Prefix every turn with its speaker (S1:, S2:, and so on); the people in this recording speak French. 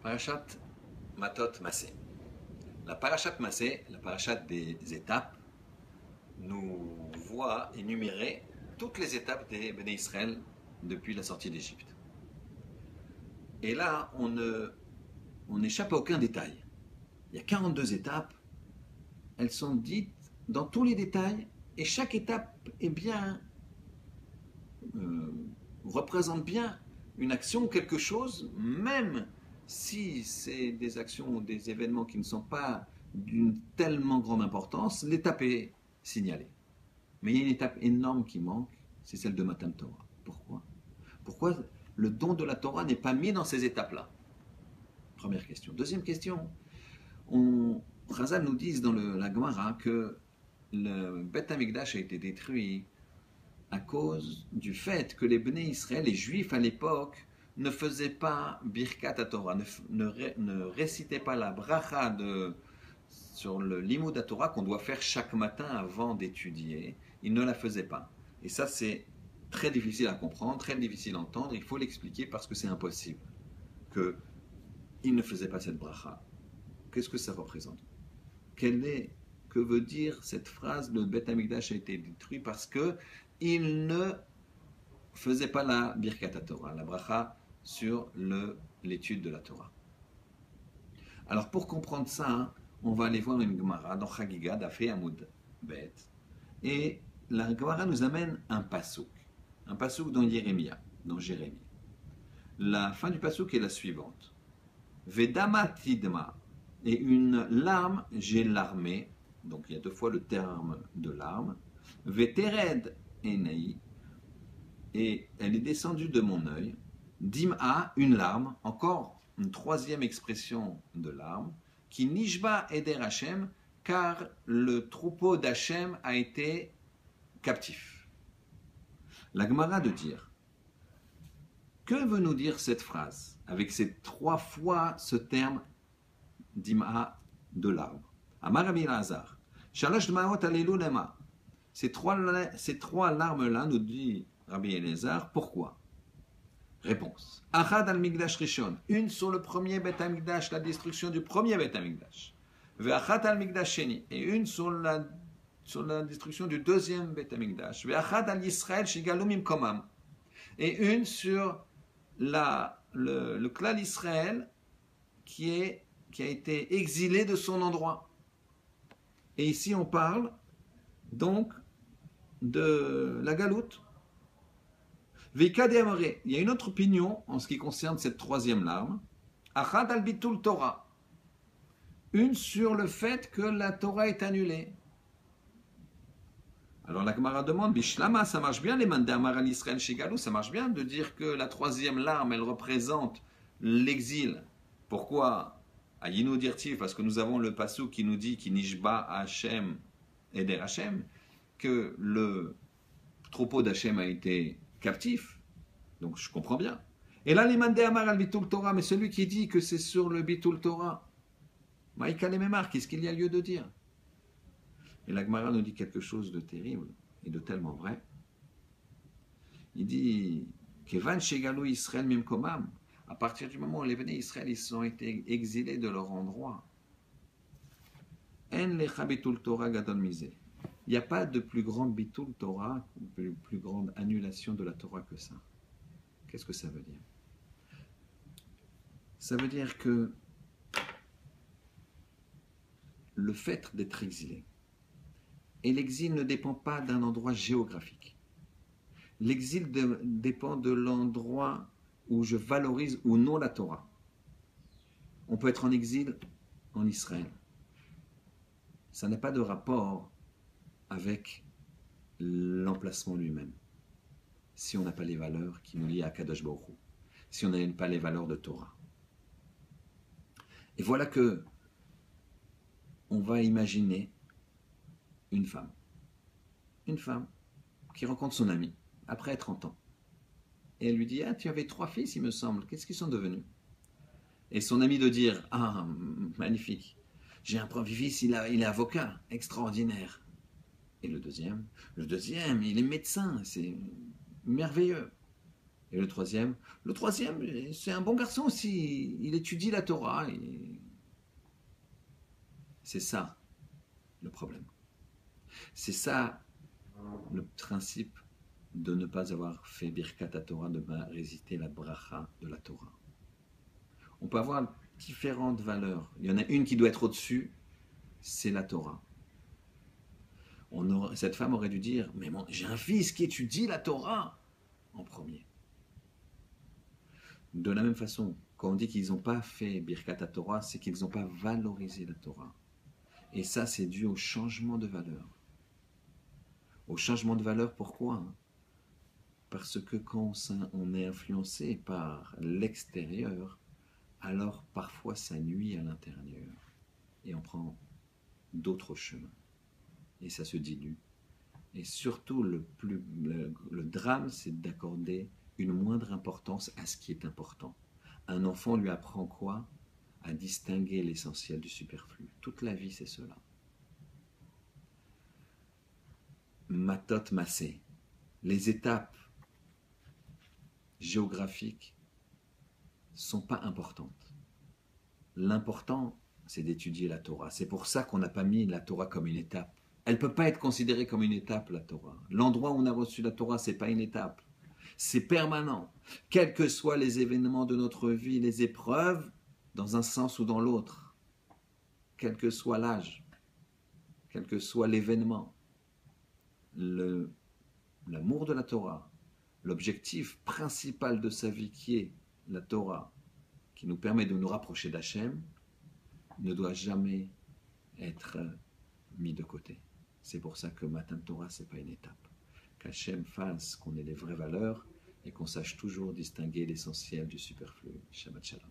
S1: Parashat Matot Massé. La Parashat Massé, la Parashat des étapes, nous voit énumérer toutes les étapes des Béné Israël depuis la sortie d'Égypte. Et là, on n'échappe à aucun détail. Il y a 42 étapes, elles sont dites dans tous les détails, et chaque étape est bien, représente bien une action ou quelque chose, même si c'est des actions ou des événements qui ne sont pas d'une tellement grande importance, l'étape est signalée. Mais il y a une étape énorme qui manque, c'est celle de Matan Torah. Pourquoi ? Pourquoi le don de la Torah n'est pas mis dans ces étapes-là ? Première question. Deuxième question, Chazal nous dit dans la Gemara que le Beth Amikdash a été détruit à cause du fait que les Bnei Israël, les Juifs à l'époque, ne faisaient pas Birkat Torah, ne récitaient pas la bracha sur le Limud Torah qu'on doit faire chaque matin avant d'étudier. Ils ne la faisaient pas. Et ça, c'est très difficile à comprendre, très difficile à entendre. Il faut l'expliquer parce que c'est impossible qu'ils ne faisaient pas cette bracha. Qu'est-ce que ça représente ? Que veut dire cette phrase, le Beth Amikdash a été détruit parce qu'il ne faisait pas la Birkat Torah, la bracha sur l'étude de la Torah. Alors pour comprendre ça, on va aller voir une Gemara dans Chagiga, Dafé Amoud Bet, et la Gemara nous amène un pasuk dans Jérémie. La fin du pasuk est la suivante. Vedama tidma, et une larme, j'ai larmé, donc il y a deux fois le terme de larme, Vetered enei, et elle est descendue de mon œil, Dim'a, une larme, encore une troisième expression de larme, qui nishba eder Hashem, car le troupeau d'Hachem a été captif. La Gemara de dire, que veut nous dire cette phrase, avec ces trois fois ce terme Dim'a de larme? Amar Rabbi Elazar, Shalosh Dmaot Alelu Lema. Ces trois larmes-là, nous dit Rabbi Elazar, pourquoi? Réponse. Achad al-Migdash Rishon, une sur le premier Beth Amikdash, la destruction du premier Beth Amikdash. Ve'achad al-Migdash Sheni, et une sur la destruction du deuxième Beth Amikdash. Ve'achad al-Yisrael Shigalum Imkomam, et une sur le clan d'Israël qui a été exilé de son endroit. Et ici on parle donc de la galoute. Il y a une autre opinion en ce qui concerne cette troisième larme. Achad al bitul Torah. Une sur le fait que la Torah est annulée. Alors la Gemara demande, Bishlama, ça marche bien, les mandamar al Israël Shigalou, ça marche bien de dire que la troisième larme, elle représente l'exil. Pourquoi? Ayinu dirtiv, parce que nous avons le pasuk qui nous dit, qui nishba Hashem eder Hashem, que le troupeau d'Hachem a été captif, donc je comprends bien. Et là, les mandé amar al bitul Torah, mais celui qui dit que c'est sur le bitul Torah, Maïka le Memar, qu'est-ce qu'il y a lieu de dire? Et la Gemara nous dit quelque chose de terrible et de tellement vrai. Il dit Kevan shegalu Israël mimkomam, à partir du moment où les Béné Israël ils ont été exilés de leur endroit, En lecha bitul Torah gadol misé. Il n'y a pas de plus grande bitul Torah, de plus grande annulation de la Torah que ça. Qu'est-ce que ça veut dire? Ça veut dire que le fait d'être exilé, et l'exil ne dépend pas d'un endroit géographique. L'exil dépend de l'endroit où je valorise ou non la Torah. On peut être en exil en Israël. Ça n'a pas de rapport avec l'emplacement lui-même. Si on n'a pas les valeurs qui nous lient à Kadosh Baruch Hu, si on n'a pas les valeurs de Torah. Et voilà que on va imaginer une femme qui rencontre son ami après 30 ans. Et elle lui dit, ah, tu avais 3 fils, il me semble, qu'est-ce qu'ils sont devenus? Et son ami de dire, ah, magnifique, j'ai un premier fils, il est avocat, extraordinaire. Et le deuxième, il est médecin, c'est merveilleux. Et le troisième, c'est un bon garçon aussi. Il étudie la Torah. C'est ça le problème. C'est ça le principe de ne pas avoir fait Birkat Torah, de ne pas réciter la bracha de la Torah. On peut avoir différentes valeurs. Il y en a une qui doit être au-dessus, c'est la Torah. Cette femme aurait dû dire, mais j'ai un fils qui étudie la Torah en premier. De la même façon, quand on dit qu'ils n'ont pas fait Birkat Torah, c'est qu'ils n'ont pas valorisé la Torah. Et ça, c'est dû au changement de valeur. Au changement de valeur, pourquoi ? Parce que quand on est influencé par l'extérieur, alors parfois ça nuit à l'intérieur. Et on prend d'autres chemins. Et ça se dilue. Et surtout, le drame, c'est d'accorder une moindre importance à ce qui est important. Un enfant lui apprend quoi ? À distinguer l'essentiel du superflu. Toute la vie, c'est cela. Matot massé. Les étapes géographiques sont pas importantes. L'important, c'est d'étudier la Torah. C'est pour ça qu'on n'a pas mis la Torah comme une étape. Elle ne peut pas être considérée comme une étape, la Torah. L'endroit où on a reçu la Torah, ce n'est pas une étape. C'est permanent. Quels que soient les événements de notre vie, les épreuves, dans un sens ou dans l'autre, quel que soit l'âge, quel que soit l'événement, l'amour de la Torah, l'objectif principal de sa vie qui est la Torah, qui nous permet de nous rapprocher d'Hachem, ne doit jamais être mis de côté. C'est pour ça que Matan Torah, ce n'est pas une étape. Qu'Hachem fasse qu'on ait les vraies valeurs et qu'on sache toujours distinguer l'essentiel du superflu. Shabbat Shalom.